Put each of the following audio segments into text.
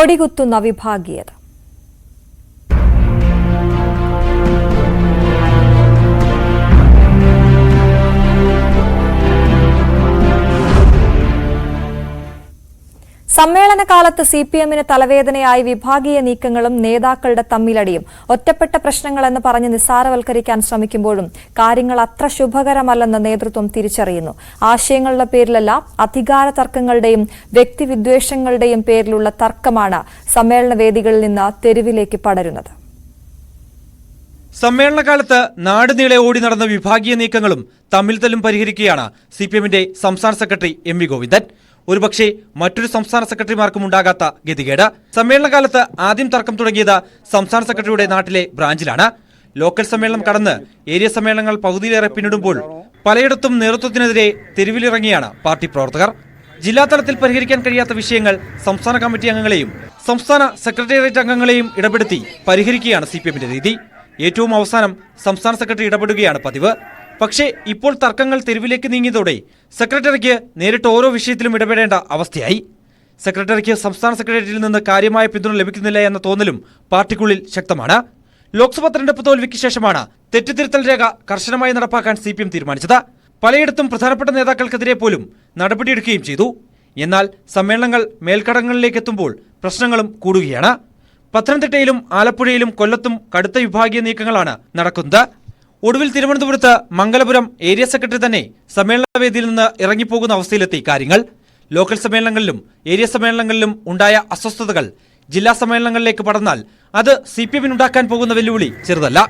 കൊടികുത്തുന്ന വിഭാഗീയത. സമ്മേളനകാലത്ത് സിപിഎമ്മിന് തലവേദനയായി വിഭാഗീയ നീക്കങ്ങളും നേതാക്കളുടെ തമ്മിലടിയും ഒറ്റപ്പെട്ട പ്രശ്നങ്ങളെന്ന് പറഞ്ഞ് നിസ്സാരവൽക്കരിക്കാൻ ശ്രമിക്കുമ്പോഴും കാര്യങ്ങൾ അത്ര ശുഭകരമല്ലെന്ന് നേതൃത്വം തിരിച്ചറിയുന്നു. ആശയങ്ങളുടെ പേരിലല്ല, അധികാര തർക്കങ്ങളുടെയും വ്യക്തിവിദ്വേഷങ്ങളുടെയും പേരിലുള്ള തർക്കമാണ് സമ്മേളന വേദികളിൽ നിന്ന് തെരുവിലേക്ക് പടരുന്നത്. സമ്മേളനകാലത്ത് നാടുനീളെ ഓടി നടന്ന വിഭാഗീയ നീക്കങ്ങളും തമ്മിൽ തല്ലും പരിഹരിക്കുകയാണ് സിപിഎമ്മിന്റെ സംസ്ഥാന സെക്രട്ടറി എം.വി. ഗോവിന്ദൻ. ഒരുപക്ഷെ മറ്റൊരു സംസ്ഥാന സെക്രട്ടറിമാർക്കും ഉണ്ടാകാത്ത ഗതികേട്. സമ്മേളനകാലത്ത് ആദ്യം തർക്കം തുടങ്ങിയത് സംസ്ഥാന സെക്രട്ടറിയുടെ നാട്ടിലെ ബ്രാഞ്ചിലാണ്. ലോക്കൽ സമ്മേളനം കടന്ന് ഏരിയ സമ്മേളനങ്ങൾ പകുതിയിലേറെ പിന്നിടുമ്പോൾ പലയിടത്തും നേതൃത്വത്തിനെതിരെ തെരുവിലിറങ്ങിയാണ് പാർട്ടി പ്രവർത്തകർ. ജില്ലാതലത്തിൽ പരിഹരിക്കാൻ കഴിയാത്ത വിഷയങ്ങൾ സംസ്ഥാന കമ്മിറ്റി അംഗങ്ങളെയും സംസ്ഥാന സെക്രട്ടേറിയറ്റ് അംഗങ്ങളെയും ഇടപെടുത്തി പരിഹരിക്കുകയാണ് സിപിഎമ്മിന്റെ രീതി. ഏറ്റവും അവസാനം സംസ്ഥാന സെക്രട്ടറി ഇടപെടുകയാണ് പതിവ്. പക്ഷേ ഇപ്പോൾ തർക്കങ്ങൾ തെരുവിലേക്ക് നീങ്ങിയതോടെ സെക്രട്ടറിക്ക് നേരിട്ട് ഓരോ വിഷയത്തിലും ഇടപെടേണ്ട അവസ്ഥയായി. സെക്രട്ടറിക്ക് സംസ്ഥാന സെക്രട്ടേറിയറ്റിൽ നിന്ന് കാര്യമായ പിന്തുണ ലഭിക്കുന്നില്ല എന്ന തോന്നലും പാർട്ടിക്കുള്ളിൽ ശക്തമാണ്. ലോക്സഭാ തെരഞ്ഞെടുപ്പ് തോൽവിക്ക് ശേഷമാണ് തെറ്റുതിരുത്തൽ രേഖ കർശനമായി നടപ്പാക്കാൻ സിപിഎം തീരുമാനിച്ചത്. പലയിടത്തും പ്രധാനപ്പെട്ട നേതാക്കൾക്കെതിരെ പോലും നടപടിയെടുക്കുകയും ചെയ്തു. എന്നാൽ സമ്മേളനങ്ങൾ മേൽക്കടങ്ങളിലേക്ക് എത്തുമ്പോൾ പ്രശ്നങ്ങളും കൂടുകയാണ്. പത്തനംതിട്ടയിലും ആലപ്പുഴയിലും കൊല്ലത്തും കടുത്ത വിഭാഗീയ നീക്കങ്ങളാണ് നടക്കുന്നത്. ഒടുവിൽ തിരുവനന്തപുരത്ത് മംഗലപുരം ഏരിയ സെക്രട്ടറി തന്നെ സമ്മേളന വേദിയിൽ നിന്ന് ഇറങ്ങിപ്പോകുന്ന അവസ്ഥയിലെത്തി കാര്യങ്ങൾ. ലോക്കൽ സമ്മേളനങ്ങളിലും ഏരിയ സമ്മേളനങ്ങളിലും ഉണ്ടായ അസ്വസ്ഥതകൾ ജില്ലാ സമ്മേളനങ്ങളിലേക്ക് പടർന്നാൽ അത് സിപിഎമ്മിനുണ്ടാക്കാൻ പോകുന്ന വെല്ലുവിളി ചെറുതല്ല.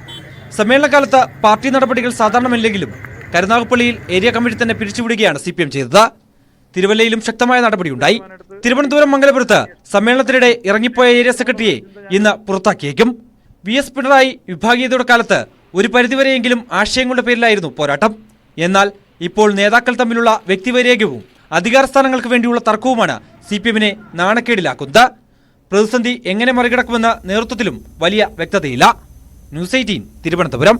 സമ്മേളനകാലത്ത് പാർട്ടി നടപടികൾ സാധാരണമല്ലെങ്കിലും കരുനാഗപ്പള്ളിയിൽ ഏരിയ കമ്മിറ്റി തന്നെ പിരിച്ചുവിടുകയാണ് സിപിഎം ചെയ്തത്. തിരുവല്ലയിലും ശക്തമായ നടപടിയുണ്ടായി. തിരുവനന്തപുരം മംഗലപുരത്ത് സമ്മേളനത്തിനിടെ ഇറങ്ങിപ്പോയ ഏരിയ സെക്രട്ടറിയെ ഇന്ന് പുറത്താക്കിയേക്കും. വി.എസ്. പിണറായി വിഭാഗീയതയുടെ കാലത്ത് ഒരു പരിധിവരെയെങ്കിലും ആശയങ്ങളുടെ പേരിലായിരുന്നു പോരാട്ടം. എന്നാൽ ഇപ്പോൾ നേതാക്കൾ തമ്മിലുള്ള വ്യക്തിവൈരാഗ്യവും അധികാര സ്ഥാനങ്ങൾക്ക് വേണ്ടിയുള്ള തർക്കവുമാണ് സിപിഎമ്മിനെ നാണക്കേടിലാക്കുന്നത്. പ്രതിസന്ധി എങ്ങനെ മറികടക്കുമെന്ന നേതൃത്വത്തിലും വലിയ വ്യക്തതയില്ല. ന്യൂസ് 18 തിരുവനന്തപുരം.